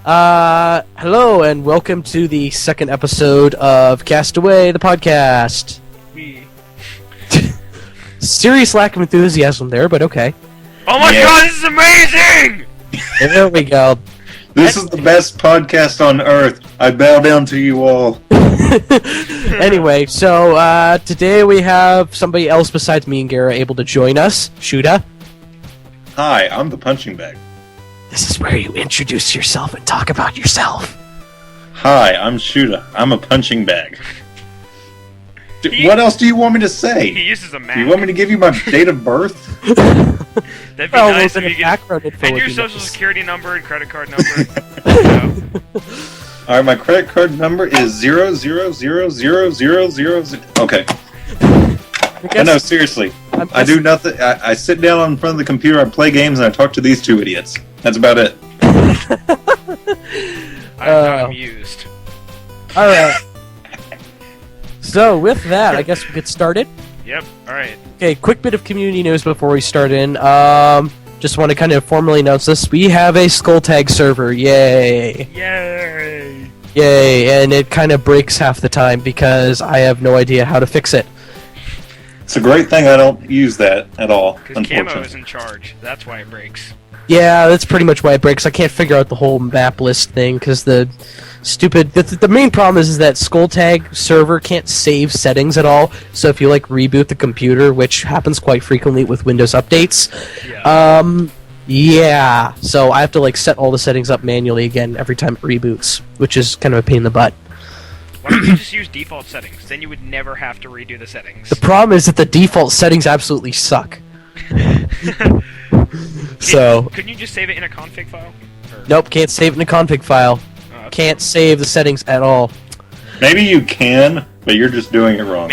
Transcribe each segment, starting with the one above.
Hello and welcome to the second episode of Castaway, the podcast. Serious lack of enthusiasm there, but okay. Oh my god, this is amazing! There we go. This is the best podcast on earth. I bow down to you all. Anyway, so today we have somebody else besides me and Gara able to join us. Shuda. Hi, I'm the punching bag. This is where you introduce yourself and talk about yourself. Hi, I'm Shuda. I'm a punching bag. What else do you want me to say? He uses a Mac. Do you want me to give you my date of birth? That'd be nice if you could. And your social security number and credit card number. Alright, my credit card number is 0000000. Okay. No, seriously. I do nothing. I sit down in front of the computer, I play games, and I talk to these two idiots. That's about it. I'm not amused. Alright. So, with that, I guess we get started. Yep, alright. Okay, quick bit of community news before we start in. Just want to kind of formally announce this. We have a Skull Tag server. Yay! Yay! Yay, and it kind of breaks half the time because I have no idea how to fix it. It's a great thing I don't use that at all, because Camo is in charge. That's why it breaks. Yeah, that's pretty much why it breaks. I can't figure out the whole map list thing because the main problem is that Skull Tag server can't save settings at all. So if you reboot the computer, which happens quite frequently with Windows updates, yeah. So I have to set all the settings up manually again every time it reboots, which is kind of a pain in the butt. Why don't you just use default settings? Then you would never have to redo the settings. The problem is that the default settings absolutely suck. So couldn't you just save it in a config file? Nope, can't save it in a config file. Can't save the settings at all. Maybe you can, but you're just doing it wrong.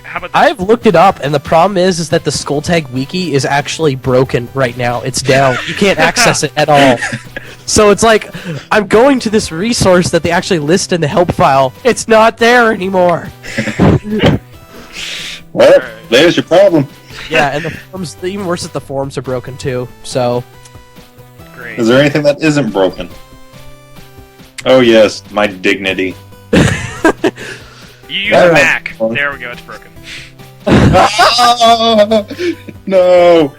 How about I've looked it up, and the problem is that the Skull Tag wiki is actually broken right now. It's down. You can't access it at all. So it's like, I'm going to this resource that they actually list in the help file. It's not there anymore. Well, there's your problem. Yeah, and the forums, even worse is the forums are broken too, so... Great. Is there anything that isn't broken? Oh yes, my dignity. You use a Mac. There we go, it's broken. No!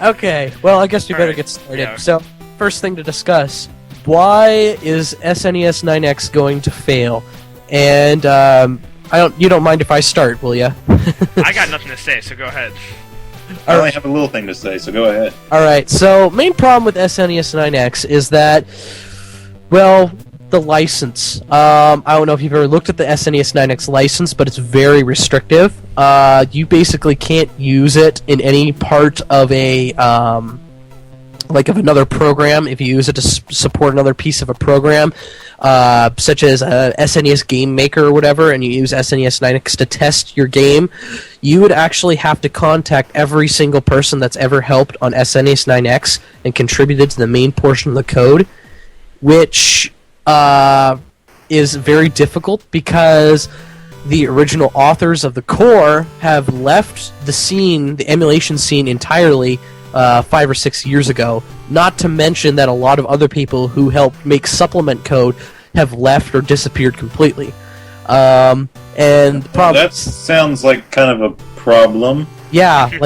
Okay, well, I guess we better get started. Yeah. So, first thing to discuss, why is SNES 9X going to fail? And, you don't mind if I start, will ya? I got nothing to say, so go ahead. I only have a little thing to say, so go ahead. Alright, so, main problem with SNES 9X is that, well, the license. I don't know if you've ever looked at the SNES 9X license, but it's very restrictive. You basically can't use it in any part of a, of another program if you use it to support another piece of a program, such as a SNES Game Maker or whatever, and you use SNES 9X to test your game. You would actually have to contact every single person that's ever helped on SNES 9X and contributed to the main portion of the code, which is very difficult because the original authors of the core have left the scene, the emulation scene, entirely 5 or 6 years ago. Not to mention that a lot of other people who helped make supplement code have left or disappeared completely. And the problem... That sounds like kind of a problem. Yeah, a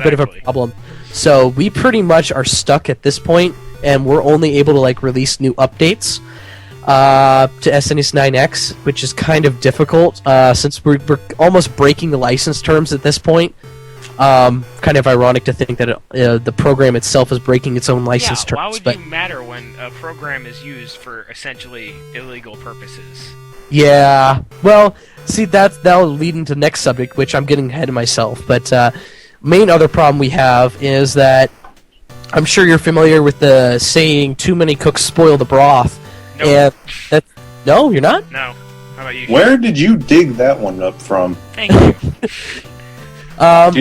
bit of a problem. So we pretty much are stuck at this point, and we're only able to release new updates to SNES 9X, which is kind of difficult since we're almost breaking the license terms at this point. Kind of ironic to think that the program itself is breaking its own license terms. Why would you matter when a program is used for essentially illegal purposes? Yeah, well, see, that'll lead into the next subject, which I'm getting ahead of myself. But main other problem we have is that I'm sure you're familiar with the saying, "Too many cooks spoil the broth." Nope. And no, you're not? No. How about you? Where did you dig that one up from? Thank you.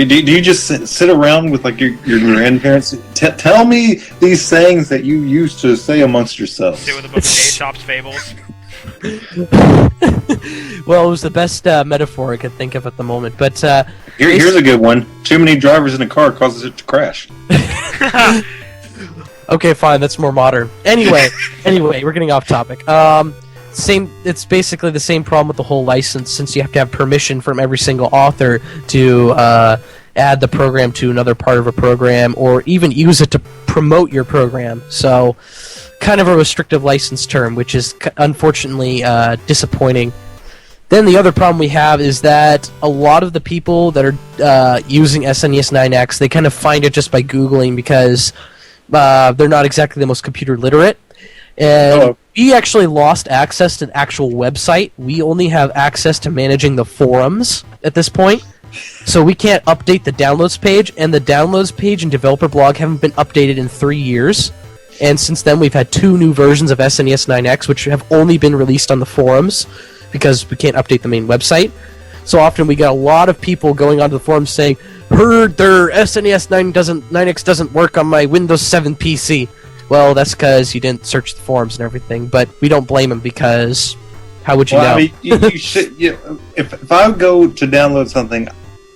Do you just sit around with your grandparents? Tell me these sayings that you used to say amongst yourselves. Sit with a book of Aesop's Fables. Well, it was the best metaphor I could think of at the moment. But here's a good one. Too many drivers in a car causes it to crash. Okay, fine. That's more modern. Anyway, we're getting off topic. It's basically the same problem with the whole license, since you have to have permission from every single author to add the program to another part of a program, or even use it to promote your program. So, kind of a restrictive license term, which is unfortunately disappointing. Then the other problem we have is that a lot of the people that are using SNES 9X, they kind of find it just by Googling, because they're not exactly the most computer literate. And we actually lost access to the actual website. We only have access to managing the forums at this point. So we can't update the downloads page, and the downloads page and developer blog haven't been updated in 3 years. And since then, we've had 2 new versions of SNES 9X, which have only been released on the forums, because we can't update the main website. So often we get a lot of people going onto the forums saying, "Heard their SNES 9X doesn't work on my Windows 7 PC." Well, that's because you didn't search the forums and everything, but we don't blame them, because how would you know? I mean, you should. If I go to download something,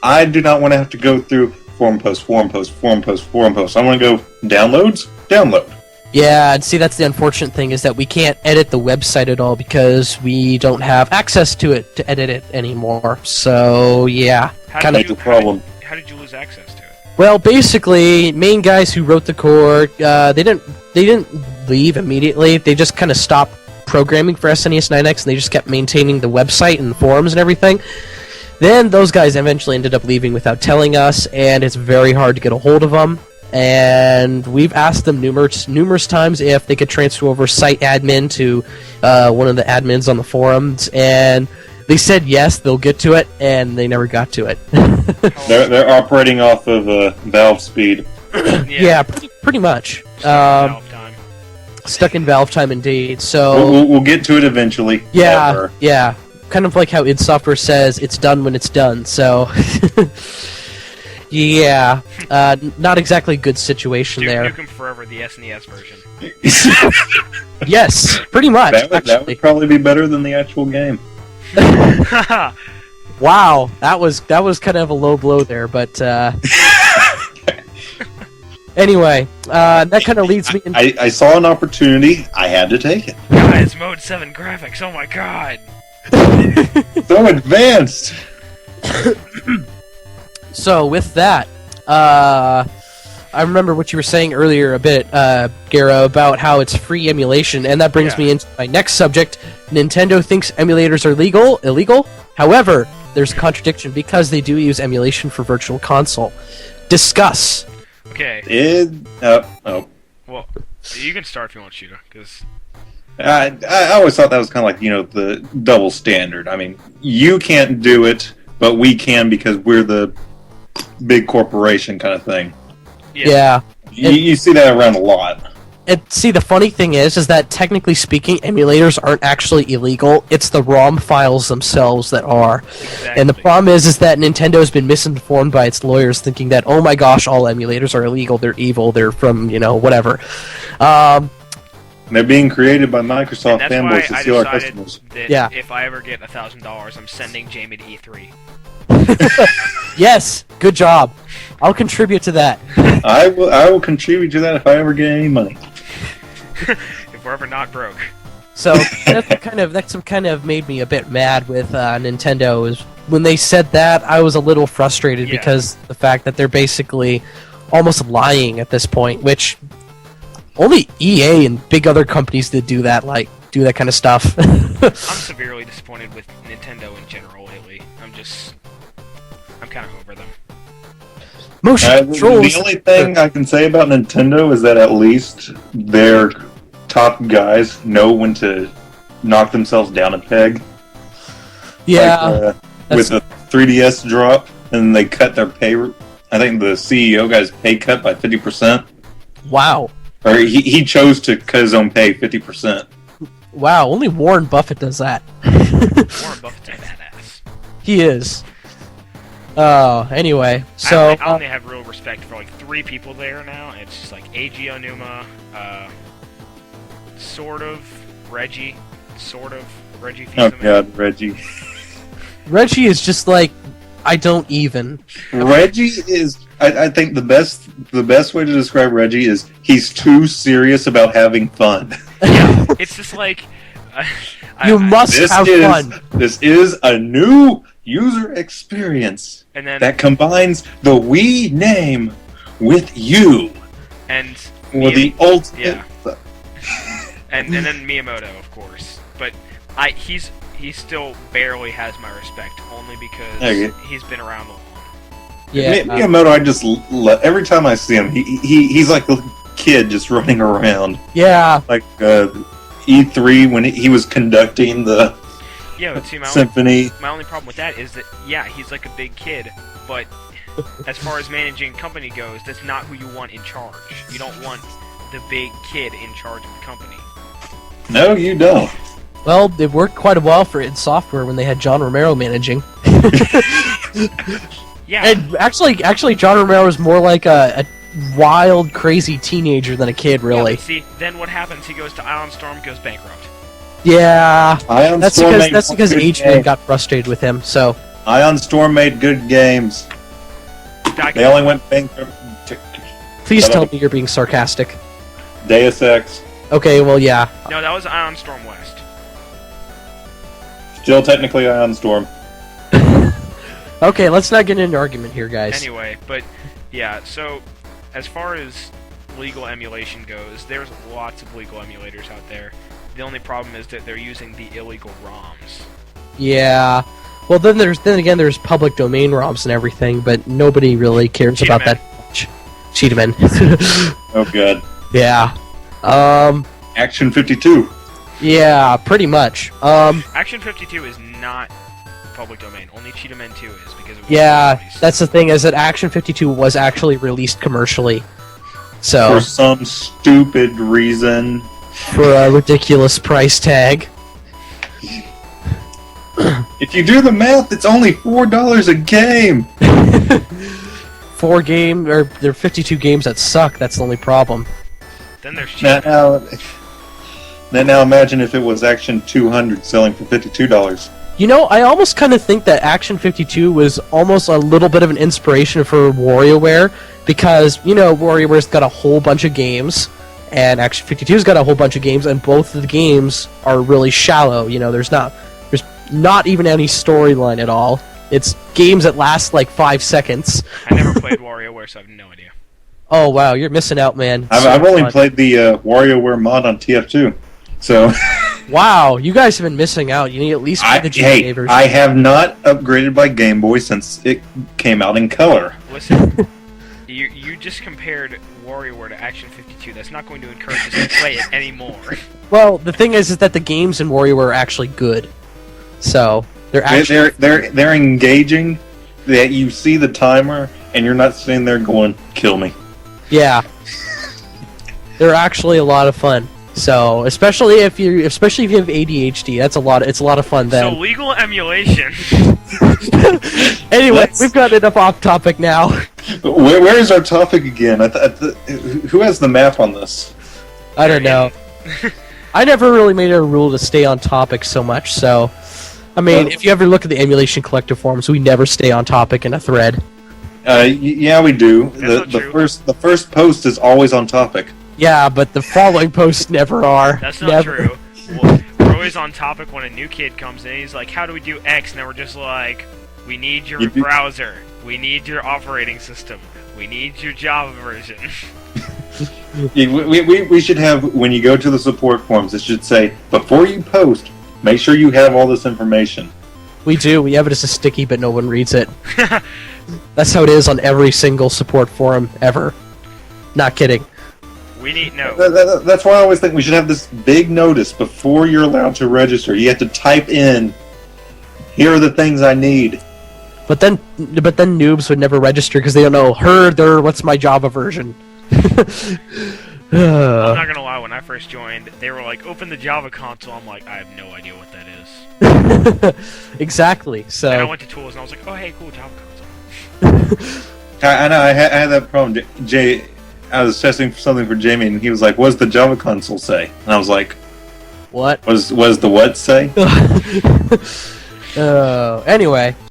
I do not want to have to go through forum post. I want to go downloads, download. Yeah, and see, that's the unfortunate thing, is that we can't edit the website at all because we don't have access to it to edit it anymore. So, yeah, kind of the problem. How did you lose access to it? Well, basically, main guys who wrote the code, they didn't leave immediately. They just kind of stopped programming for SNES 9X, and they just kept maintaining the website and the forums and everything. Then those guys eventually ended up leaving without telling us, and it's very hard to get a hold of them. And we've asked them numerous times if they could transfer over site admin to one of the admins on the forums, and they said yes, they'll get to it, and they never got to it. They're operating off of Valve speed. Yeah, pretty much. Stuck in Valve time, indeed. So we'll get to it eventually. Yeah, yeah. Kind of like how id Software says, it's done when it's done. So. Yeah, not exactly a good situation there. Nukem Forever, the SNES version. Yes, pretty much. That would probably be better than the actual game. Wow, that was kind of a low blow there, but anyway, that kind of leads me. I saw an opportunity. I had to take it. Guys, Mode 7 graphics. Oh my god. So advanced. So with that, I remember what you were saying earlier a bit, Gara, about how it's free emulation, and that brings me into my next subject. Nintendo thinks emulators are illegal. However, there's a contradiction, because they do use emulation for Virtual Console. Discuss. Okay. Well, you can start if you want, Shuda, because... I always thought that was kind of like, the double standard. I mean, you can't do it, but we can because we're the big corporation kind of thing. Yeah. You see that around a lot. And see, the funny thing is that technically speaking, emulators aren't actually illegal. It's the ROM files themselves that are. Exactly. And the problem is that Nintendo's been misinformed by its lawyers, thinking that, oh my gosh, all emulators are illegal, they're evil, they're from, whatever. They're being created by Microsoft fanboys to steal our customers. That if I ever get $1,000, I'm sending Jamie to E3. Yes, good job. I'll contribute to that. I will contribute to that if I ever get any money. If we're ever not broke. So that's what kind of made me a bit mad with Nintendo, is when they said that, I was a little frustrated because the fact that they're basically almost lying at this point, which only EA and big other companies that do that kind of stuff. I'm severely disappointed with Nintendo in general lately. I'm kind of over them. Motion controls. The only thing I can say about Nintendo is that at least their top guys know when to knock themselves down a peg. Yeah. With a 3DS drop, and they cut their pay. I think the CEO got his pay cut by 50%. Wow. Or he chose to cut his own pay 50%. Wow, only Warren Buffett does that. Warren Buffett's a badass. He is. Oh, anyway, so... I only have real respect for, 3 people there now. It's just, Eiji Onuma, Reggie Fils-Aimé. Oh, God, Reggie. Reggie is just I don't even. Reggie is I think the best way to describe Reggie is he's too serious about having fun. Yeah, it's just like You must have fun. This is a new user experience and then that combines the Wii name with you and for the ultimate. Yeah. and then Miyamoto, of course, but he still barely has my respect, only because he's been around a lot. Yeah, Miyamoto, I just every time I see him, he's like a kid just running around. Yeah, like E3 when he was conducting the but see, symphony. My only problem with that is that he's like a big kid, but as far as managing company goes, that's not who you want in charge. You don't want the big kid in charge of the company. No, you don't. Well, it worked quite a while for id Software when they had John Romero managing. Yeah. And actually, John Romero was more like a wild, crazy teenager than a kid, really. Yeah, but see, then what happens? He goes to Ion Storm, goes bankrupt. Yeah, Ion that's Storm because H-Man got frustrated with him. So Ion Storm made good games. They only went bankrupt. Please tell me you're being sarcastic. Deus Ex. Okay, well, yeah. No, that was Ion Storm West. Still technically Ion Storm. Okay, let's not get into an argument here, guys. Anyway, but yeah, so as far as legal emulation goes, there's lots of legal emulators out there. The only problem is that they're using the illegal ROMs. Yeah. Well, then again there's public domain ROMs and everything, but nobody really cares about that much. Cheetahman. Oh god. Yeah. Action 52. Yeah, pretty much. Action 52 is not public domain. Only Cheetahman 2 is because it was released. That's the thing, is that Action 52 was actually released commercially. So For some stupid reason. For a ridiculous price tag. If you do the math, it's only $4 a game. 4 game, or there are 52 games that suck. That's the only problem. Then there's Cheetahman. Now imagine if it was Action 200 selling for $52. You know, I almost kind of think that Action 52 was almost a little bit of an inspiration for WarioWare, because, you know, WarioWare's got a whole bunch of games, and Action 52's got a whole bunch of games, and both of the games are really shallow. You know, there's not even any storyline at all. It's games that last like 5 seconds. I never played WarioWare, so I have no idea. Oh wow, you're missing out, man. I've only played the WarioWare mod on TF2, so. Wow, you guys have been missing out. You need at least play the GBA version. I have not upgraded my Game Boy since it came out in color. Listen, you just compared WarioWare to Action 52. That's not going to encourage us to play it anymore. Well, the thing is that the games in WarioWare are actually good. So they're engaging. That you see the timer and you're not sitting there going, "Kill me." Yeah, they're actually a lot of fun. So especially if you have ADHD, it's a lot of fun then. So legal emulation. Anyway, we've got enough off topic now. Where is our topic again? Who has the map on this? I don't know. I never really made it a rule to stay on topic so much, so I mean, if you ever look at the emulation collective forums, we never stay on topic in a thread. Yeah, we do. The first post is always on topic. Yeah, but the following posts never are. That's not true. We're always on topic when a new kid comes in. He's like, "How do we do X?" And then we're just like, "We need your browser. We need your operating system. We need your Java version." we should have, when you go to the support forums, it should say, before you post, make sure you have all this information. We do. We have it as a sticky, but no one reads it. That's how it is on every single support forum ever. Not kidding. We need That's why I always think we should have this big notice before you're allowed to register. You have to type in, "Here are the things I need." But then noobs would never register because they don't know what's my Java version. I'm not gonna lie, when I first joined, they were like, "Open the Java console." I'm like, I have no idea what that is. Exactly. So. And I went to tools and I was like, "Oh hey, cool Java console." I know. I had that problem. Jay, I was testing for something for Jamie, and he was like, "What does the Java console say?" And I was like, "What? Was the what say?" Anyway.